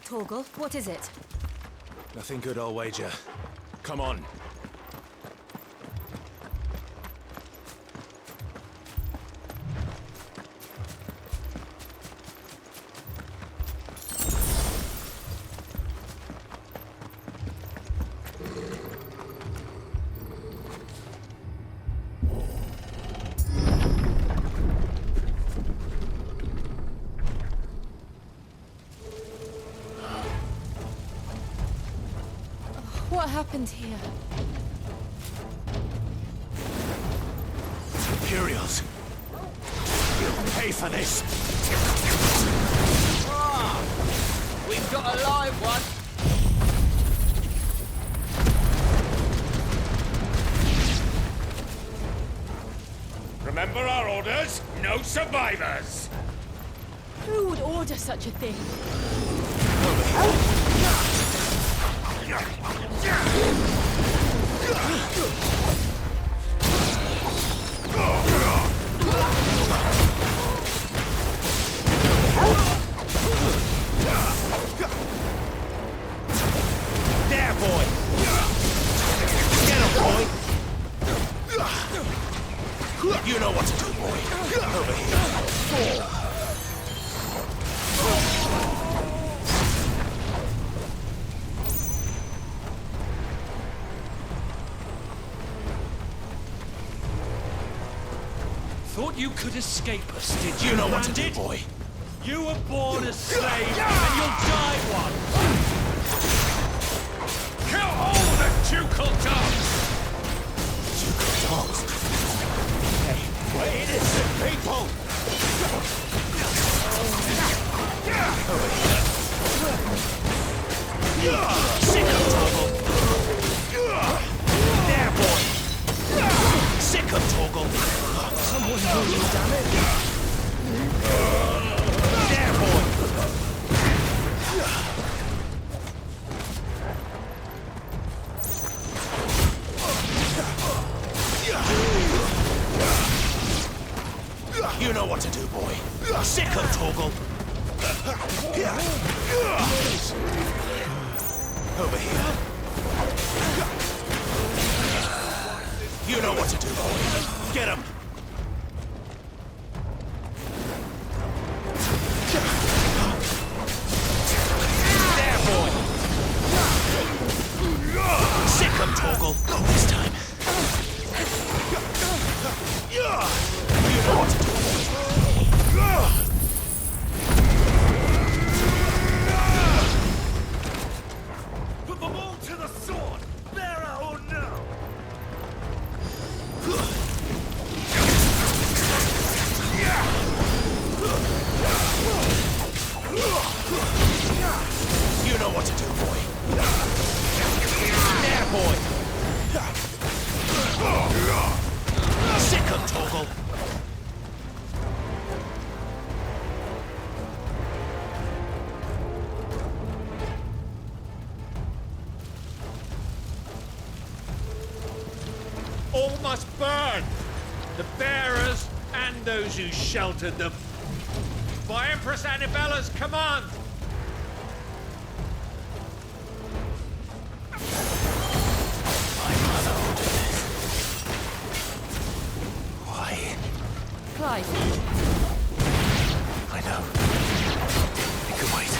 Torgal, what is it? Nothing good, I'll wager. Come on. What happened here? Imperials! You'll pay for this! We've got a live one! Remember our orders? No survivors! Who would order such a thing? There, boy! Get him, boy! You know what to do, boy. Over here. Thought you could escape us, did you? You know what to do, bandit? boy. You were born a slave, and you'll die one! Kill all the ducal dogs! Ducal dogs? Hey, we're innocent people! Over here. Sick of Torgal! There, boy! Sick of Torgal! Someone do you, damn it! There, boy! You know what to do, boy. Sick of Torgal. Over here. You know what to do, boy. Get him. There, boy. Sick of Torgal. Go this time. You know what to do, boy. Put them all to the sword, bearer or no! You know what to do, boy. There, boy. Sick of Torgal. All must burn! The bearers and those who sheltered them. By Empress Annibella's command! My mother ordered this. Why? Clive, I know. I can wait.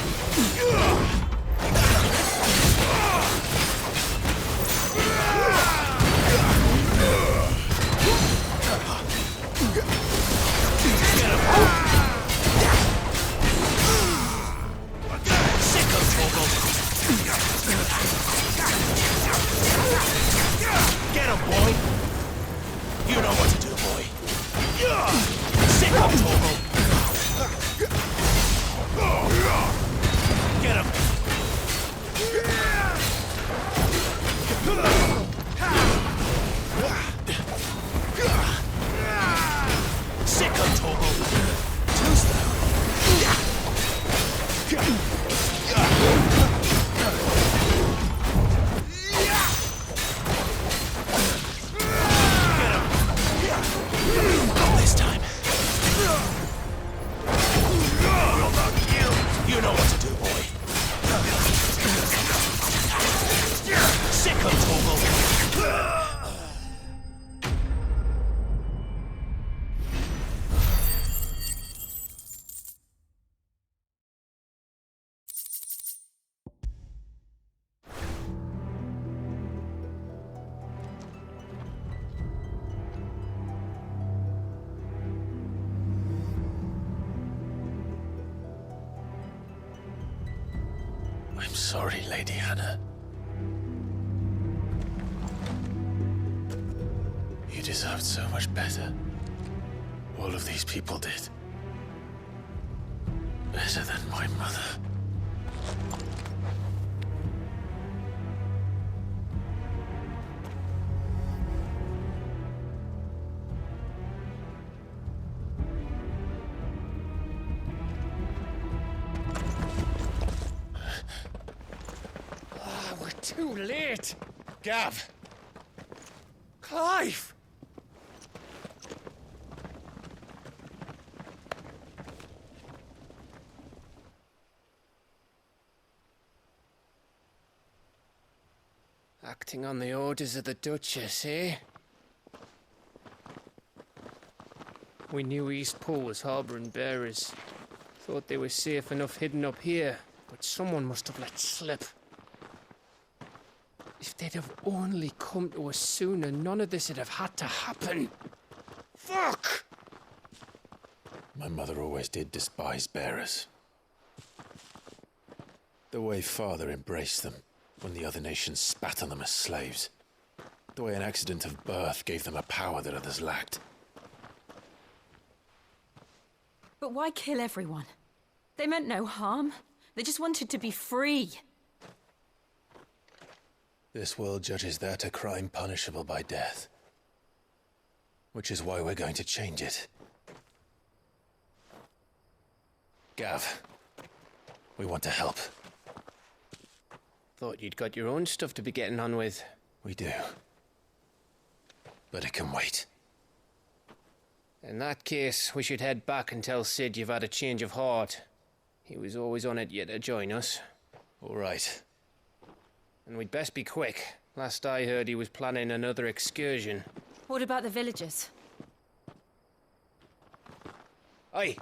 sorry, Lady Hannah. You deserved so much better. All of these people did. Better than my mother. We're too late. Gav. Clive. Acting on the orders of the Duchess, eh? We knew Eastpool was harbouring bearers. Thought they were safe enough hidden up here, but someone must have let slip. If they'd have only come to us sooner, none of this would have had to happen. Fuck! My mother always did despise bearers. The way Father embraced them when the other nations spat on them as slaves. The way an accident of birth gave them a power that others lacked. But why kill everyone? They meant no harm. They just wanted to be free. This world judges that a crime punishable by death. Which is why we're going to change it. Gav, we want to help. Thought you'd got your own stuff to be getting on with. We do. But it can wait. In that case, we should head back and tell Sid you've had a change of heart. He was always on it yet to join us. All right. And we'd best be quick. Last I heard, he was planning another excursion. What about the villagers? Aye.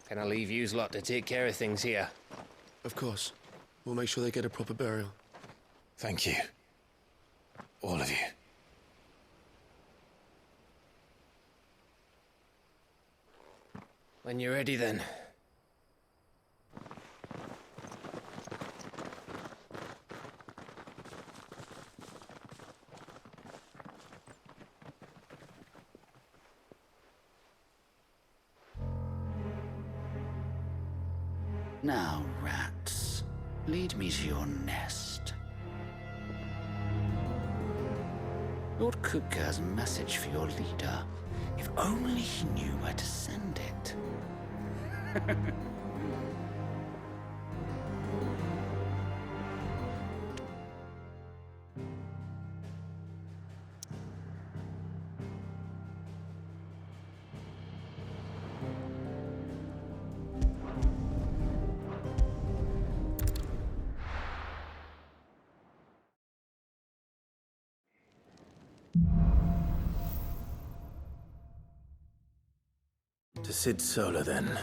Can I leave yous lot to take care of things here? Of course. We'll make sure they get a proper burial. Thank you. All of you. When you're ready, then. Now, rats, lead me to your nest. Lord Kupka has a message for your leader. If only he knew where to send it. To Sid Solar, then.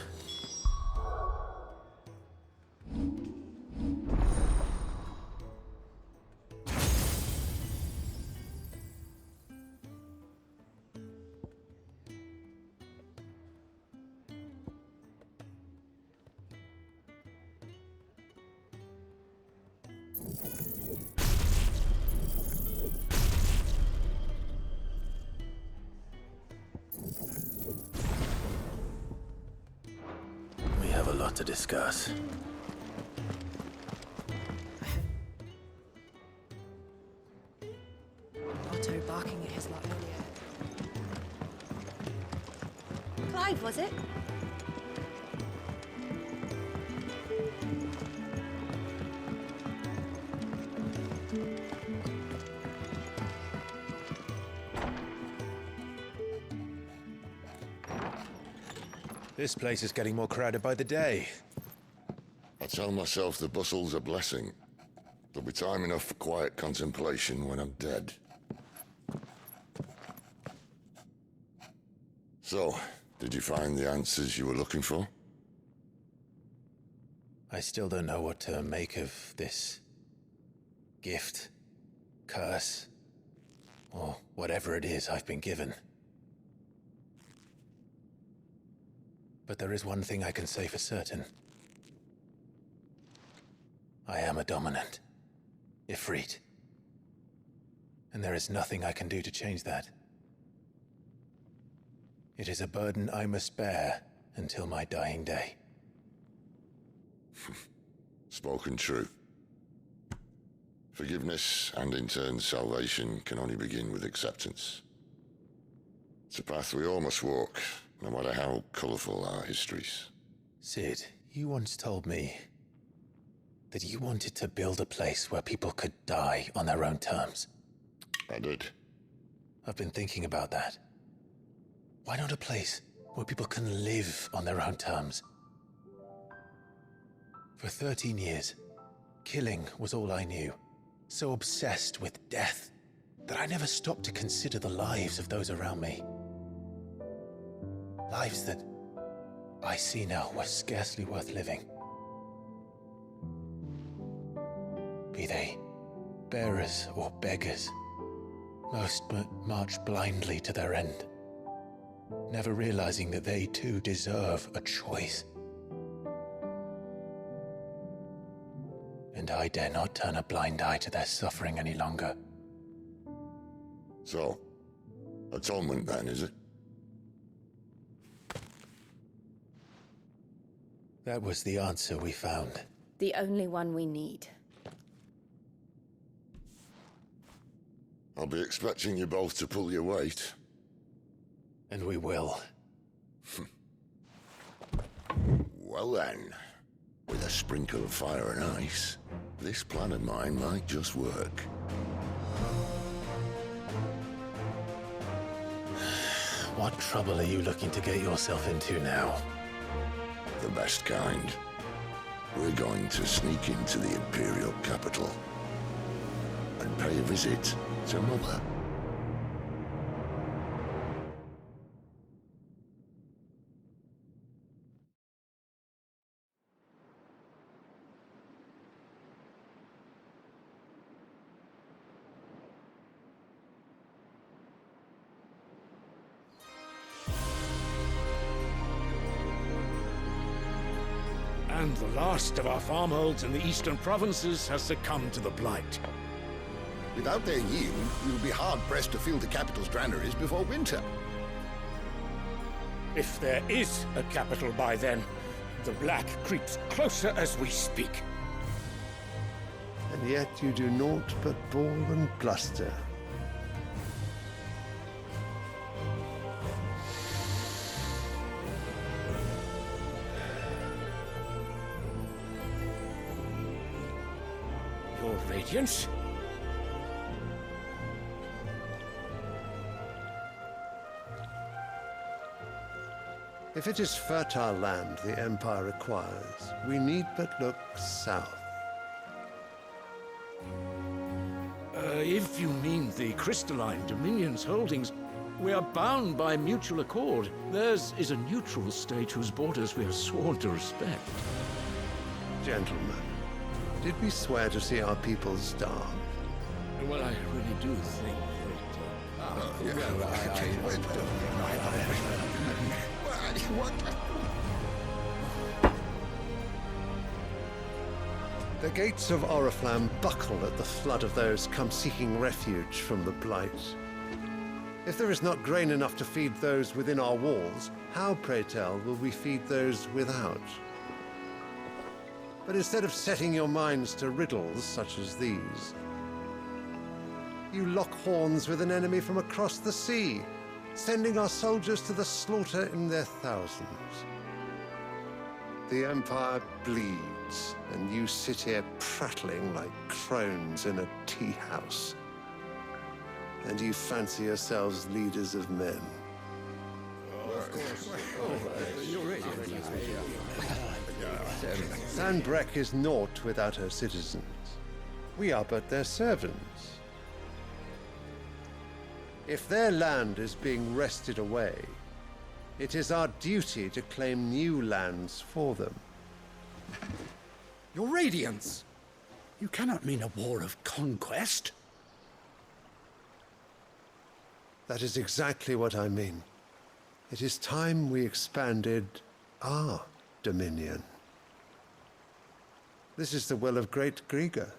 We have a lot to discuss. Otto barking at his lot earlier. Clive, was it? This place is getting more crowded by the day. I tell myself the bustle's a blessing. There'll be time enough for quiet contemplation when I'm dead. So, did you find the answers you were looking for? I still don't know what to make of this gift, curse, or whatever it is I've been given. But there is one thing I can say for certain. I am a dominant. Ifrit. And there is nothing I can do to change that. It is a burden I must bear until my dying day. Spoken true. Forgiveness, and in turn salvation, can only begin with acceptance. It's a path we all must walk, no matter how colourful our histories. Sid, you once told me that you wanted to build a place where people could die on their own terms. I did. I've been thinking about that. Why not a place where people can live on their own terms? For 13 years, killing was all I knew. So obsessed with death that I never stopped to consider the lives of those around me. Lives that I see now were scarcely worth living. Be they bearers or beggars, most march blindly to their end, never realizing that they too deserve a choice. And I dare not turn a blind eye to their suffering any longer. So, atonement then, is it? That was the answer we found. The only one we need. I'll be expecting you both to pull your weight. And we will. Well then, with a sprinkle of fire and ice, this plan of mine might just work. What trouble are you looking to get yourself into now? The best kind. We're going to sneak into the Imperial capital and pay a visit to Mother. And the last of our farmholds in the eastern provinces has succumbed to the blight. Without their yield, we will be hard-pressed to fill the capital's granaries before winter. If there is a capital by then, the black creeps closer as we speak. And yet you do naught but bawl and bluster. Your Radiance? If it is fertile land the Empire requires, we need but look south. If you mean the crystalline Dominion's holdings, we are bound by mutual accord. Theirs is a neutral state whose borders we are sworn to respect. Gentlemen, did we swear to see our people starve? Well, I really do think The gates of Oriflamme buckle at the flood of those come seeking refuge from the blight. If there is not grain enough to feed those within our walls, how, pray tell, will we feed those without? But instead of setting your minds to riddles such as these, you lock horns with an enemy from across the sea, sending our soldiers to the slaughter in their thousands. The Empire bleeds, and you sit here prattling like crones in a tea house. And you fancy yourselves leaders of men. Sanbreque is naught without her citizens. We are but their servants. If their land is being wrested away, it is our duty to claim new lands for them. Your Radiance! You cannot mean a war of conquest. That is exactly what I mean. It is time we expanded our dominion. This is the well of great Grieger.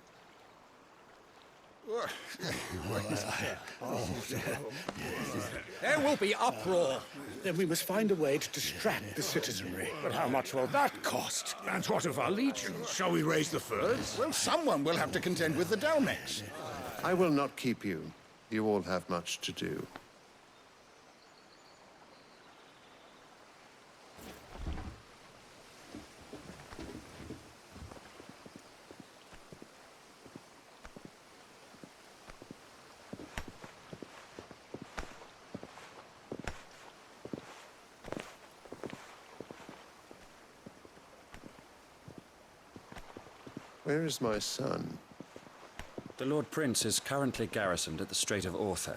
There will be uproar. Then we must find a way to distract the citizenry. But how much will that cost? And what of our legions? Shall we raise the furs? Well, someone will have to contend with the Dalnecs. I will not keep you. You all have much to do. Where is my son? The Lord Prince is currently garrisoned at the Strait of Arthur.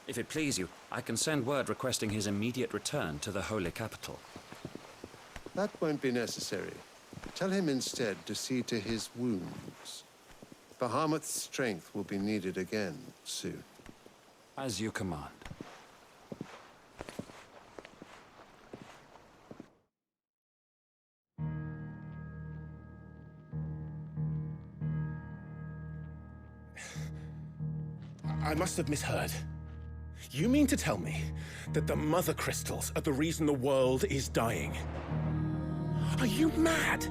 If it please you, I can send word requesting his immediate return to the Holy Capital. That won't be necessary. Tell him instead to see to his wounds. Bahamut's strength will be needed again soon. As you command. I must have misheard. You mean to tell me that the Mother Crystals are the reason the world is dying? Are you mad?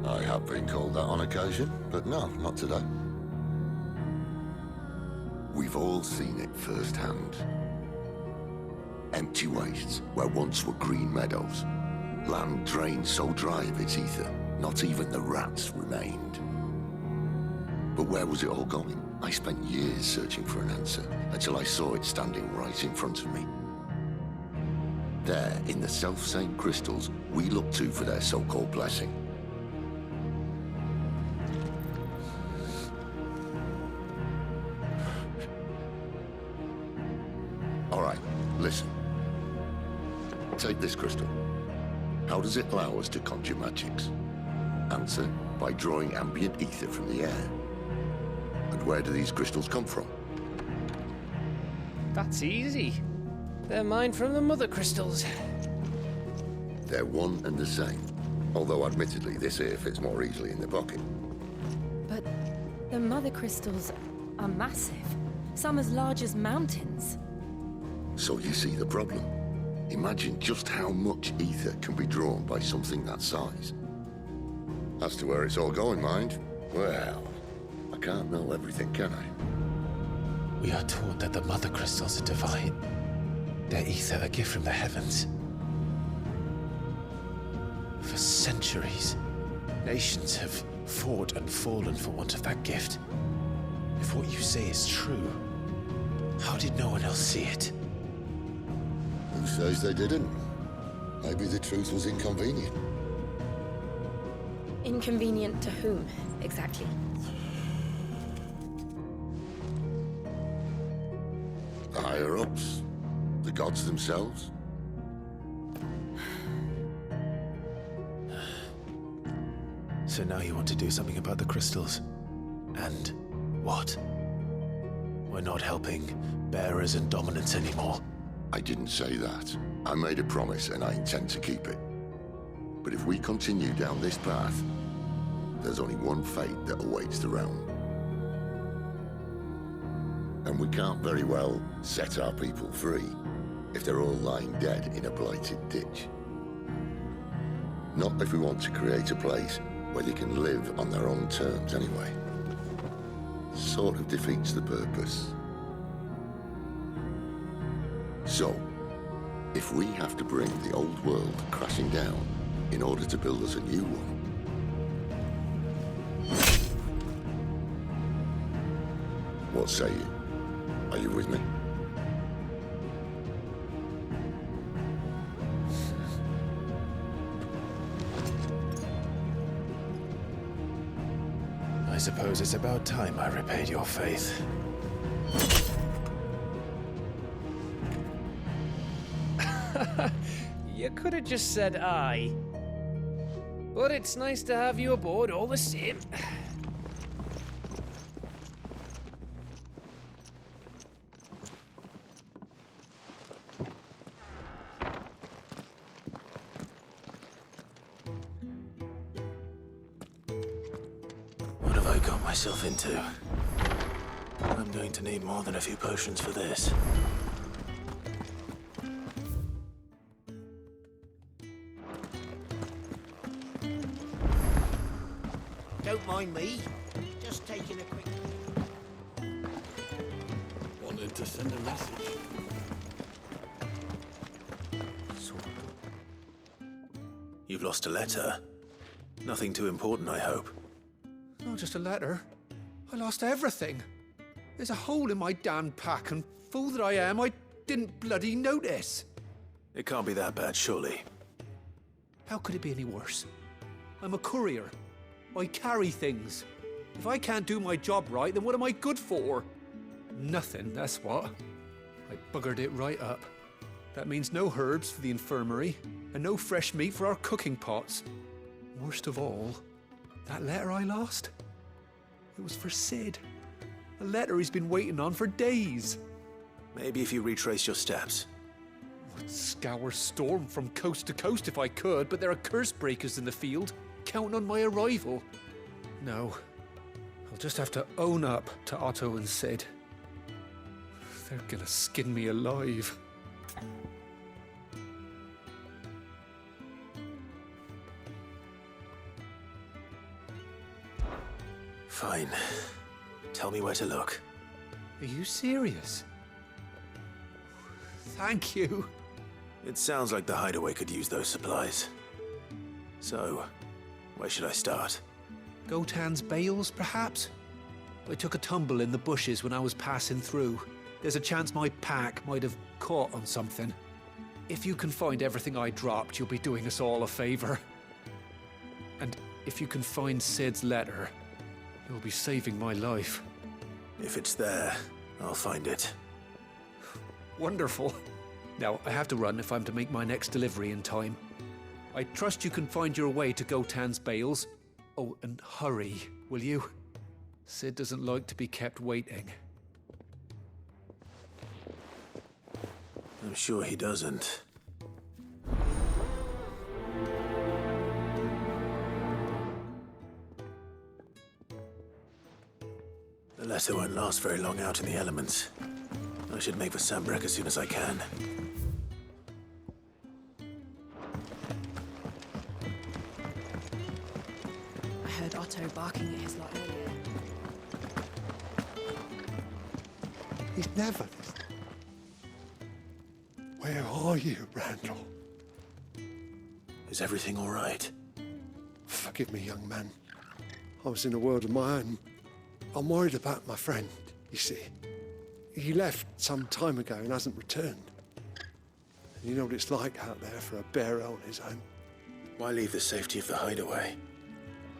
I have been called that on occasion, but no, not today. We've all seen it firsthand. Empty wastes where once were green meadows. Land drained so dry of its ether, not even the rats remained. But where was it all going? I spent years searching for an answer, until I saw it standing right in front of me. There, in the self-same crystals we look to for their so-called blessing. All right, listen. Take this crystal. How does it allow us to conjure magics? Answer, by drawing ambient ether from the air. And where do these crystals come from? That's easy. They're mine from the Mother Crystals. They're one and the same. Although admittedly this here fits more easily in the pocket. But the Mother Crystals are massive. Some as large as mountains. So you see the problem. Imagine just how much ether can be drawn by something that size. As to where it's all going, mind, well, I can't know everything, can I? We are taught that the Mother Crystals are divine. Their ether a gift from the heavens. For centuries, nations have fought and fallen for want of that gift. If what you say is true, how did no one else see it? Who says they didn't? Maybe the truth was inconvenient. Inconvenient to whom, exactly? The higher-ups? The gods themselves? So now you want to do something about the crystals? And what? We're not helping bearers and dominants anymore. I didn't say that. I made a promise and I intend to keep it. But if we continue down this path, there's only one fate that awaits the realm. And we can't very well set our people free if they're all lying dead in a blighted ditch. Not if we want to create a place where they can live on their own terms anyway. Sort of defeats the purpose. So, if we have to bring the old world crashing down in order to build us a new one, what say you? Are you with me? I suppose it's about time I repaid your faith. You could have just said aye. But it's nice to have you aboard all the same. I got myself into? I'm going to need more than a few potions for this. Don't mind me. Just taking a quick... Wanted to send a message. You've lost a letter. Nothing too important, I hope. Not just a letter. I lost everything. There's a hole in my damn pack, and fool that I am, I didn't bloody notice. It can't be that bad, surely. How could it be any worse? I'm a courier. I carry things. If I can't do my job right, then what am I good for? Nothing, that's what. I buggered it right up. That means no herbs for the infirmary, and no fresh meat for our cooking pots. Worst of all, that letter I lost, it was for Sid. A letter he's been waiting on for days. Maybe if you retrace your steps. I'd scour Storm from coast to coast if I could, but there are curse breakers in the field, counting on my arrival. No, I'll just have to own up to Otto and Sid. They're gonna skin me alive. Fine. Tell me where to look. Are you serious? Thank you. It sounds like the hideaway could use those supplies. So, where should I start? Gotan's bales, perhaps? I took a tumble in the bushes when I was passing through. There's a chance my pack might have caught on something. If you can find everything I dropped, you'll be doing us all a favor. And if you can find Sid's letter, you'll be saving my life. If it's there, I'll find it. Wonderful. Now, I have to run if I'm to make my next delivery in time. I trust you can find your way to Gotan's bales. Oh, and hurry, will you? Sid doesn't like to be kept waiting. I'm sure he doesn't. The letter won't last very long out in the elements. I should make for Sambrek as soon as I can. I heard Otto barking at his lot earlier. He's never listening. Where are you, Randall? Is everything all right? Forgive me, young man. I was in a world of my own. I'm worried about my friend, you see. He left some time ago and hasn't returned. And you know what it's like out there for a bearer on his own. Why leave the safety of the hideaway?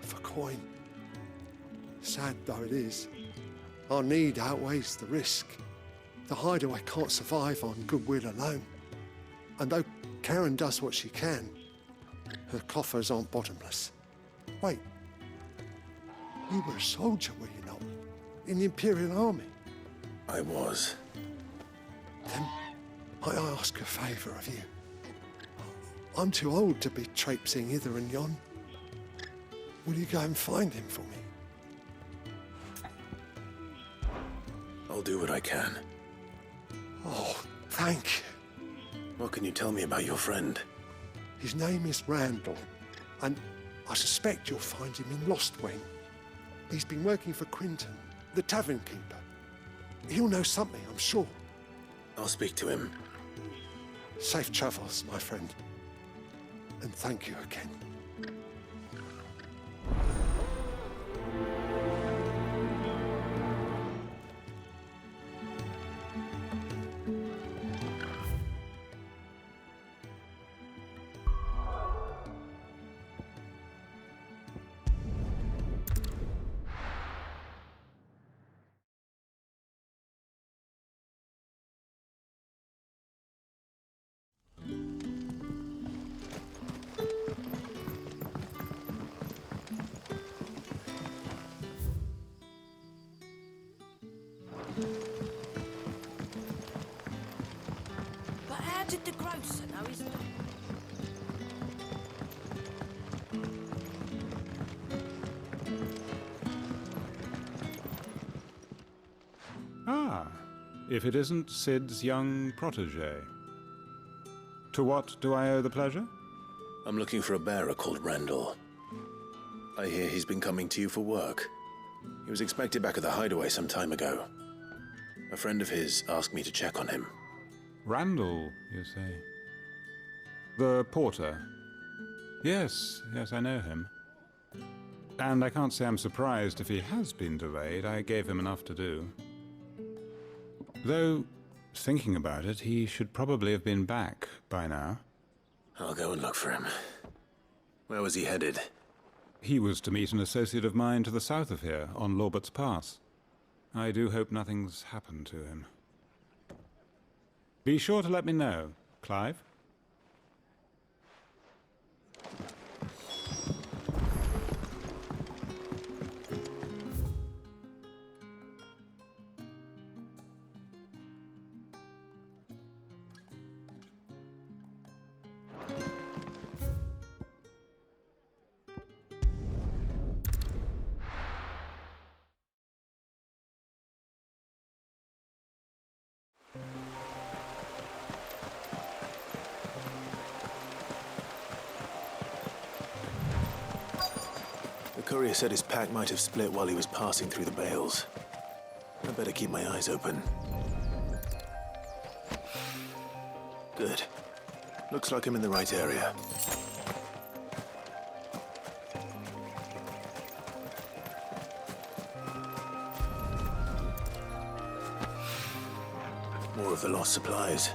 For coin. Sad though it is, our need outweighs the risk. The hideaway can't survive on goodwill alone. And though Karen does what she can, her coffers aren't bottomless. Wait, you were a soldier, were you not? In the Imperial Army? I was. Then I ask a favour of you. I'm too old to be traipsing hither and yon. Will you go and find him for me? I'll do what I can. Oh, thank you. What can you tell me about your friend? His name is Randall, and I suspect you'll find him in Lostwing. He's been working for Quinton, the tavern keeper. He'll know something, I'm sure. I'll speak to him. Safe travels, my friend. And thank you again. But how did the grocer know his... if it isn't Sid's young protege. To what do I owe the pleasure? I'm looking for a bearer called Randall. I hear he's been coming to you for work. He was expected back at the hideaway some time ago. A friend of his asked me to check on him. Randall, you say? The porter? Yes, I know him. And I can't say I'm surprised if he has been delayed. I gave him enough to do. Though, thinking about it, he should probably have been back by now. I'll go and look for him. Where was he headed? He was to meet an associate of mine to the south of here, on Lorbert's Pass. I do hope nothing's happened to him. Be sure to let me know, Clive. The courier said his pack might have split while he was passing through the bales. I better keep my eyes open. Good. Looks like I'm in the right area. More of the lost supplies.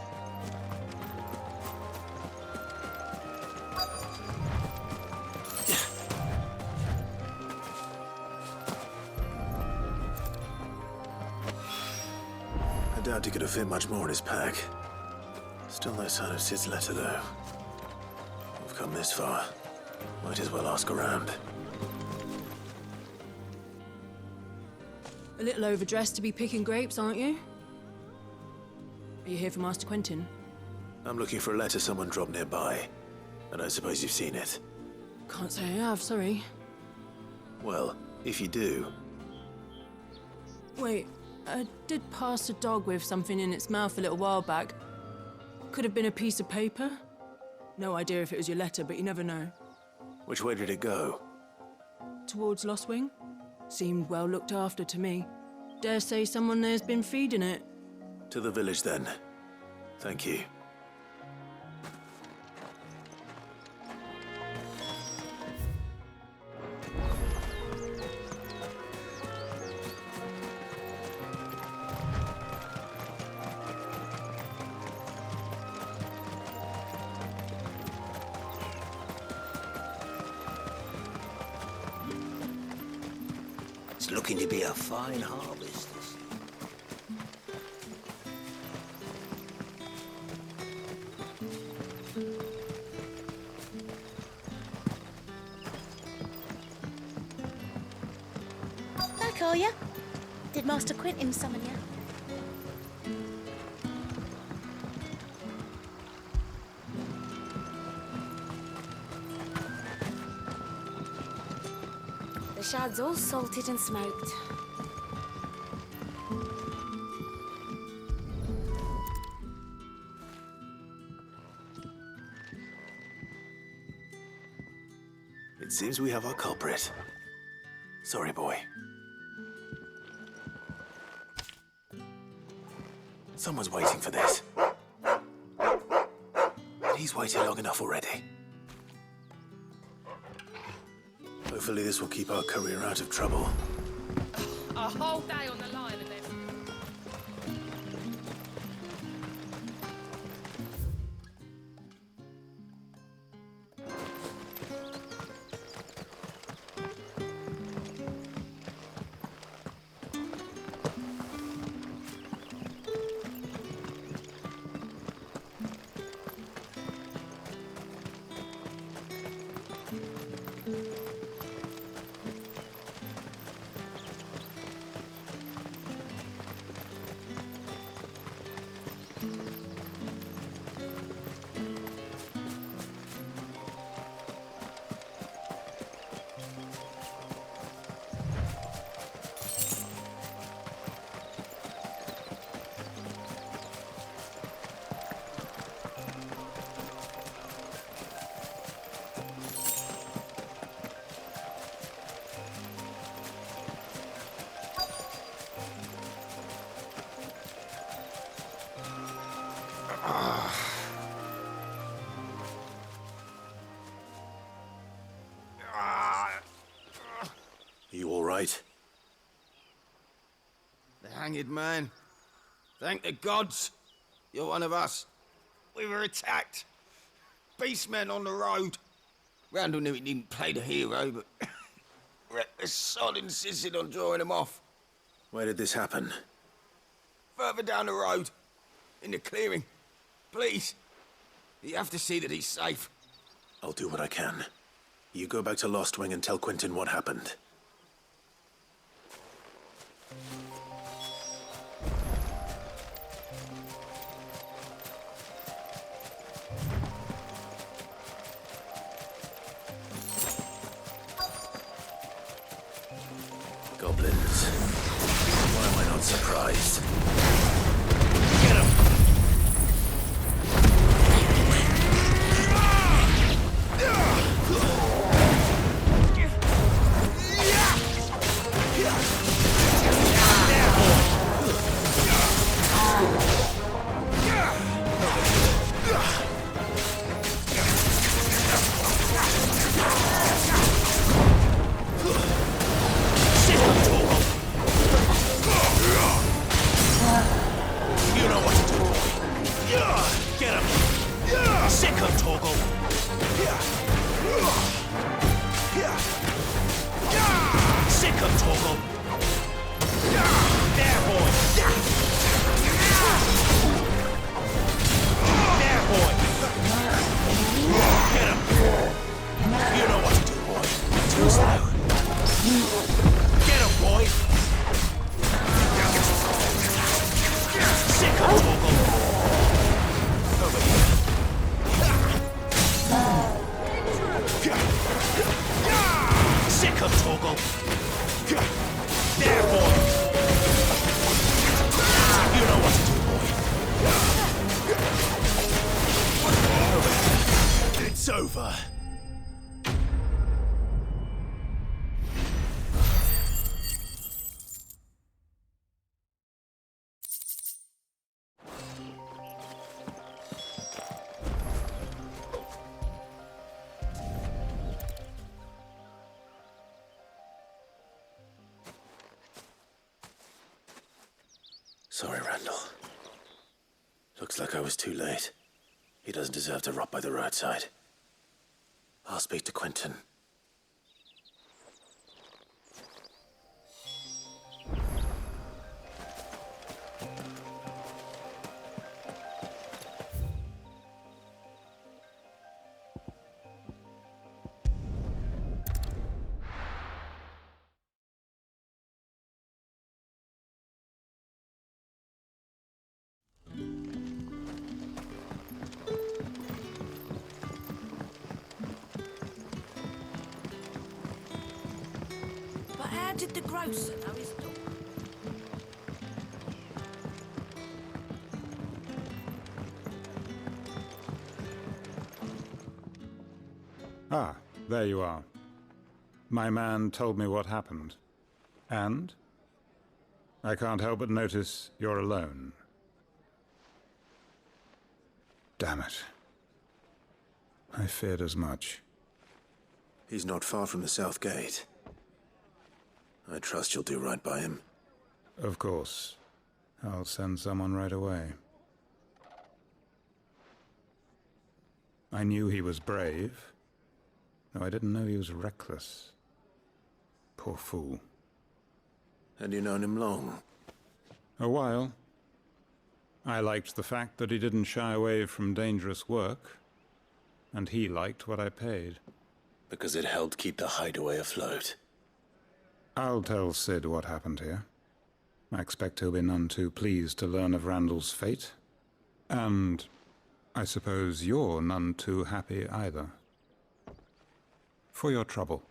I doubt he could have fit much more in his pack. Still no sign of Sid's letter, though. We've come this far. Might as well ask around. A little overdressed to be picking grapes, aren't you? Are you here for Master Quentin? I'm looking for a letter someone dropped nearby. I don't suppose you've seen it. Can't say I have, sorry. Well, if you do... Wait, I did pass a dog with something in its mouth a little while back. Could have been a piece of paper. No idea if it was your letter, but you never know. Which way did it go? Towards Lost Wing? Seemed well looked after to me. Dare say someone there's been feeding it. To the village, then. Thank you. It's looking to be a fine harvest. Back, are ya? Did Master Quentin summon ya? The shad's all salted and smoked. It seems we have our culprit. Sorry, boy. Someone's waiting for this. And he's waited long enough already. Hopefully this will keep our courier out of trouble. A whole day on the line and then... right? The hanged man. Thank the gods. You're one of us. We were attacked. Beastmen on the road. Randall knew he didn't play the hero, but the sod insisted on drawing him off. Where did this happen? Further down the road. In the clearing. Please. You have to see that he's safe. I'll do what I can. You go back to Lost Wing and tell Quentin what happened. Goblins. Why am I not surprised? Get him! Over. Sorry, Randall. Looks like I was too late. He doesn't deserve to rot by the roadside. I'll speak to Quentin. How did the grocer know his dog? Ah, there you are. My man told me what happened. And? I can't help but notice you're alone. Damn it. I feared as much. He's not far from the South Gate. I trust you'll do right by him. Of course. I'll send someone right away. I knew he was brave, though I didn't know he was reckless. Poor fool. And you known him long? A while. I liked the fact that he didn't shy away from dangerous work, and he liked what I paid. Because it helped keep the hideaway afloat. I'll tell Sid what happened here. I expect he'll be none too pleased to learn of Randall's fate. And I suppose you're none too happy either. For your trouble.